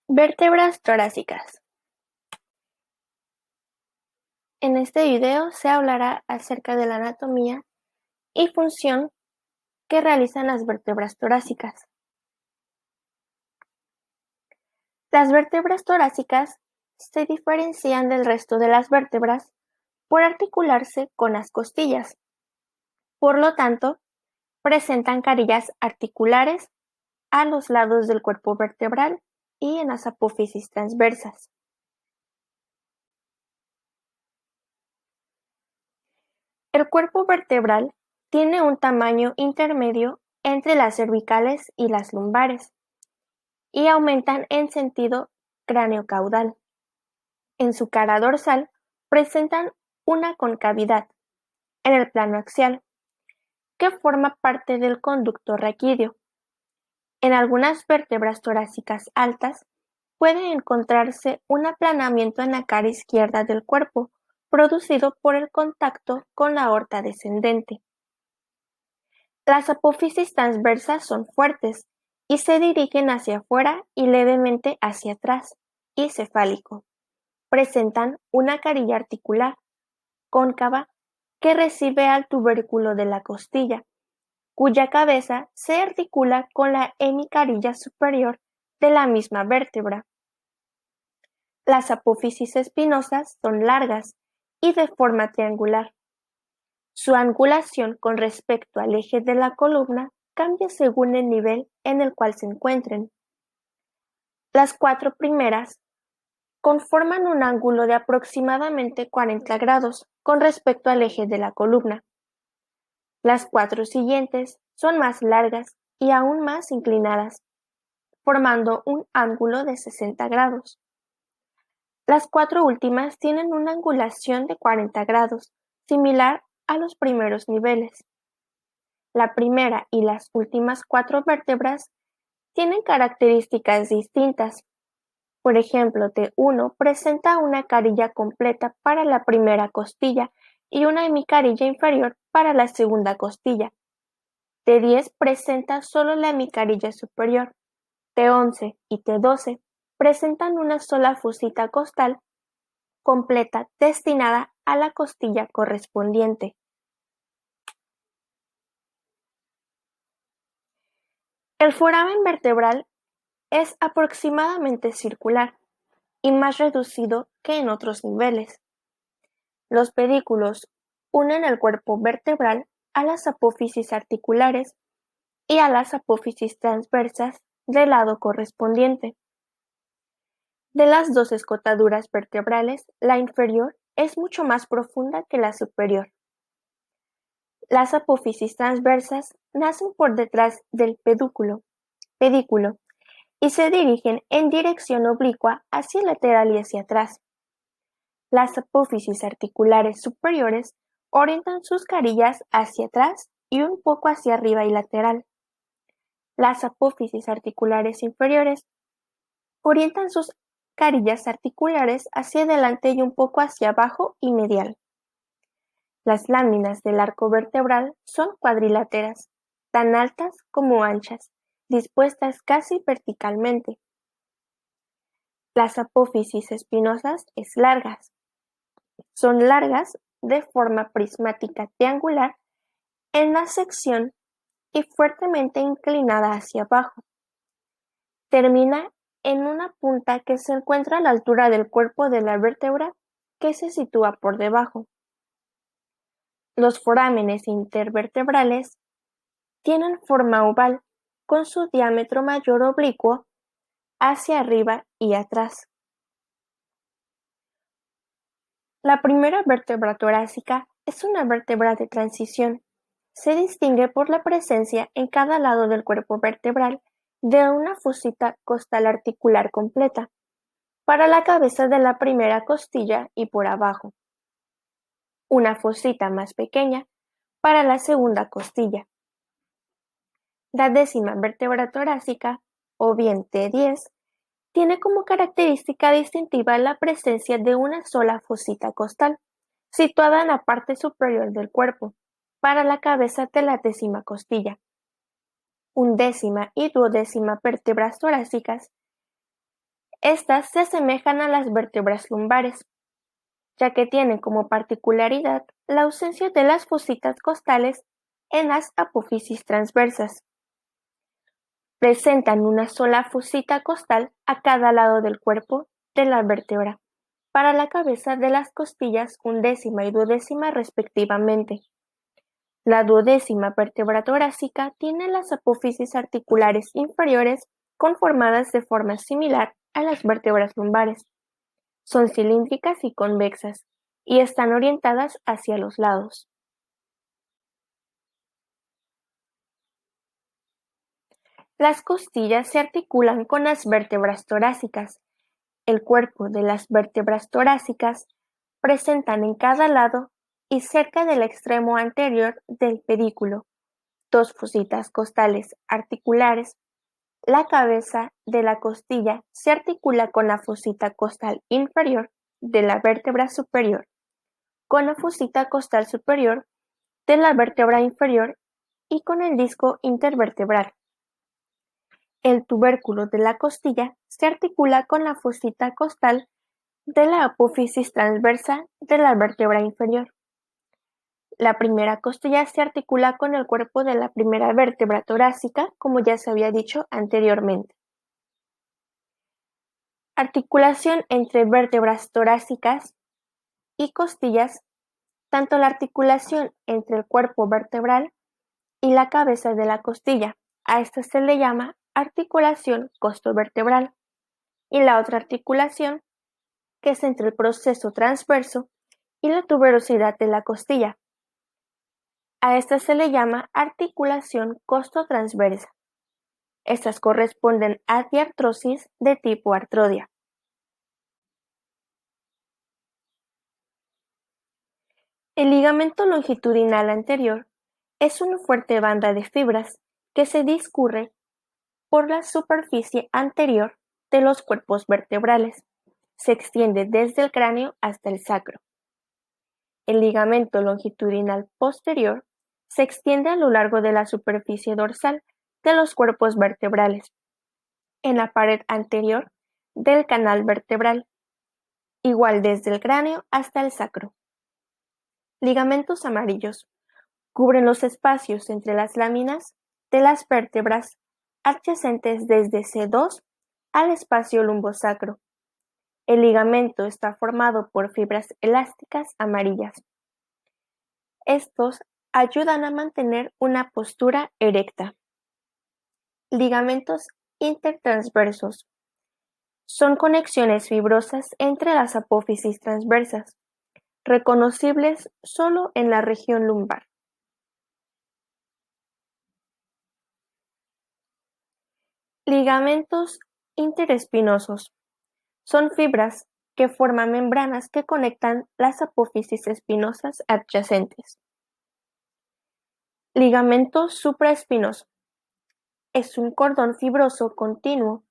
Vértebras torácicas. En este video se hablará acerca de la anatomía y función que realizan las vértebras torácicas. Las vértebras torácicas se diferencian del resto de las vértebras por articularse con las costillas. Por lo tanto, presentan carillas articulares a los lados del cuerpo vertebral y en las apófisis transversas. El cuerpo vertebral tiene un tamaño intermedio entre las cervicales y las lumbares y aumentan en sentido cráneo-caudal. En su cara dorsal presentan una concavidad en el plano axial que forma parte del conducto raquídeo. En algunas vértebras torácicas altas puede encontrarse un aplanamiento en la cara izquierda del cuerpo producido por el contacto con la aorta descendente. Las apófisis transversas son fuertes y se dirigen hacia afuera y levemente hacia atrás, y cefálico. Presentan una carilla articular, cóncava, que recibe al tubérculo de la costilla, cuya cabeza se articula con la hemicarilla superior de la misma vértebra. Las apófisis espinosas son largas y de forma triangular. Su angulación con respecto al eje de la columna cambia según el nivel en el cual se encuentren. Las cuatro primeras conforman un ángulo de aproximadamente 40 grados con respecto al eje de la columna. Las cuatro siguientes son más largas y aún más inclinadas, formando un ángulo de 60 grados. Las cuatro últimas tienen una angulación de 40 grados, similar a los primeros niveles. La primera y las últimas cuatro vértebras tienen características distintas. Por ejemplo, T1 presenta una carilla completa para la primera costilla y una hemicarilla inferior para la segunda costilla. T10 presenta solo la hemicarilla superior. T11 y T12 presentan una sola fosita costal completa destinada a la costilla correspondiente. El foramen vertebral es aproximadamente circular y más reducido que en otros niveles. Los pedículos unen el cuerpo vertebral a las apófisis articulares y a las apófisis transversas del lado correspondiente. De las dos escotaduras vertebrales, la inferior es mucho más profunda que la superior. Las apófisis transversas nacen por detrás del pedículo y se dirigen en dirección oblicua hacia el lateral y hacia atrás. Las apófisis articulares superiores orientan sus carillas hacia atrás y un poco hacia arriba y lateral. Las apófisis articulares inferiores orientan sus carillas articulares hacia adelante y un poco hacia abajo y medial. Las láminas del arco vertebral son cuadriláteras, tan altas como anchas, dispuestas casi verticalmente. Las apófisis espinosas es largas. Son largas de forma prismática triangular en la sección y fuertemente inclinada hacia abajo. Termina en una punta que se encuentra a la altura del cuerpo de la vértebra que se sitúa por debajo. Los forámenes intervertebrales tienen forma oval con su diámetro mayor oblicuo hacia arriba y atrás. La primera vértebra torácica es una vértebra de transición. Se distingue por la presencia en cada lado del cuerpo vertebral de una fosita costal articular completa, para la cabeza de la primera costilla y por abajo. Una fosita más pequeña para la segunda costilla. La décima vértebra torácica, o bien T10, tiene como característica distintiva la presencia de una sola fosita costal, situada en la parte superior del cuerpo, para la cabeza de la décima costilla. Undécima y duodécima vértebras torácicas Estas se asemejan a las vértebras lumbares, ya que tienen como particularidad la ausencia de las fositas costales en las apófisis transversas. Presentan una sola fosita costal a cada lado del cuerpo de la vértebra, para la cabeza de las costillas undécima y duodécima respectivamente. La duodécima vértebra torácica tiene las apófisis articulares inferiores conformadas de forma similar a las vértebras lumbares. Son cilíndricas y convexas, y están orientadas hacia los lados. Las costillas se articulan con las vértebras torácicas. El cuerpo de las vértebras torácicas presentan en cada lado y cerca del extremo anterior del pedículo dos fositas costales articulares. La cabeza de la costilla se articula con la fosita costal inferior de la vértebra superior, con la fosita costal superior de la vértebra inferior y con el disco intervertebral. El tubérculo de la costilla se articula con la fosita costal de la apófisis transversa de la vértebra inferior. La primera costilla se articula con el cuerpo de la primera vértebra torácica, como ya se había dicho anteriormente. Articulación entre vértebras torácicas y costillas. Tanto la articulación entre el cuerpo vertebral y la cabeza de la costilla, a esta se le llama articulación costovertebral, y la otra articulación, que es entre el proceso transverso y la tuberosidad de la costilla, a esta se le llama articulación costotransversa. Estas corresponden a diartrosis de tipo artrodia. El ligamento longitudinal anterior es una fuerte banda de fibras que se discurre por la superficie anterior de los cuerpos vertebrales. Se extiende desde el cráneo hasta el sacro. El ligamento longitudinal posterior se extiende a lo largo de la superficie dorsal de los cuerpos vertebrales, en la pared anterior del canal vertebral, igual desde el cráneo hasta el sacro. Ligamentos amarillos cubren los espacios entre las láminas de las vértebras adyacentes desde C2 al espacio lumbosacro. El ligamento está formado por fibras elásticas amarillas. Estos ayudan a mantener una postura erecta. Ligamentos intertransversos. Son conexiones fibrosas entre las apófisis transversas, reconocibles solo en la región lumbar. Ligamentos interespinosos. Son fibras que forman membranas que conectan las apófisis espinosas adyacentes. Ligamento supraespinoso. Es un cordón fibroso continuo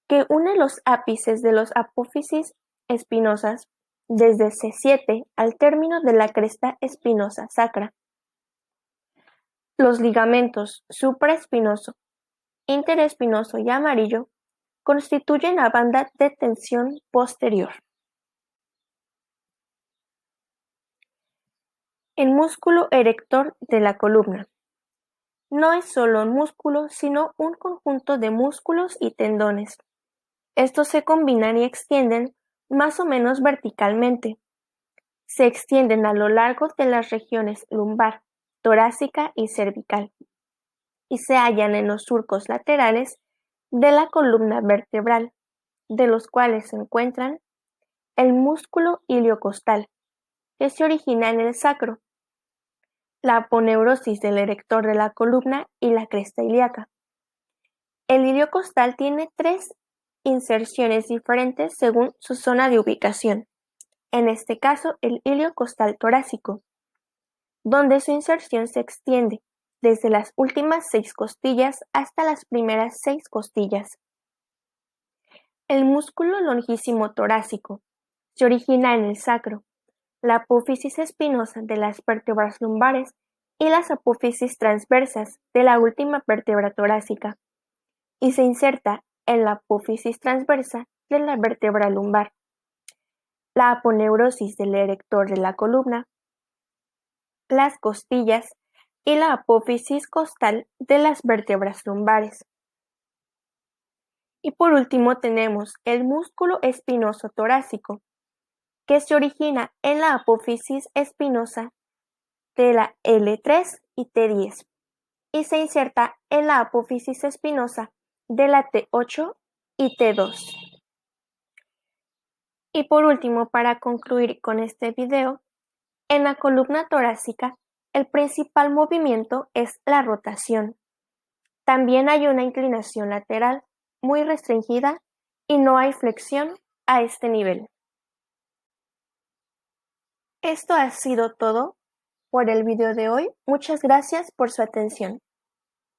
que une los ápices de las apófisis espinosas desde C7 al término de la cresta espinosa sacra. Los ligamentos supraespinoso, interespinoso y amarillo constituyen la banda de tensión posterior. El músculo erector de la columna. No es solo un músculo, sino un conjunto de músculos y tendones. Estos se combinan y extienden más o menos verticalmente. Se extienden a lo largo de las regiones lumbar, torácica y cervical, y se hallan en los surcos laterales de la columna vertebral, de los cuales se encuentran el músculo iliocostal, que se origina en el sacro, la aponeurosis del erector de la columna y la cresta ilíaca. El iliocostal tiene 3 inserciones diferentes según su zona de ubicación, en este caso el iliocostal torácico, donde su inserción se extiende desde las últimas 6 costillas hasta las primeras 6 costillas. El músculo longísimo torácico se origina en el sacro, la apófisis espinosa de las vértebras lumbares y las apófisis transversas de la última vértebra torácica, y se inserta en la apófisis transversa de la vértebra lumbar, la aponeurosis del erector de la columna, las costillas y la apófisis costal de las vértebras lumbares. Y por último tenemos el músculo espinoso torácico, que se origina en la apófisis espinosa de la L3 y T10 y se inserta en la apófisis espinosa de la T8 y T2. Y por último, para concluir con este video, en la columna torácica el principal movimiento es la rotación. También hay una inclinación lateral muy restringida y no hay flexión a este nivel. Esto ha sido todo por el video de hoy. Muchas gracias por su atención.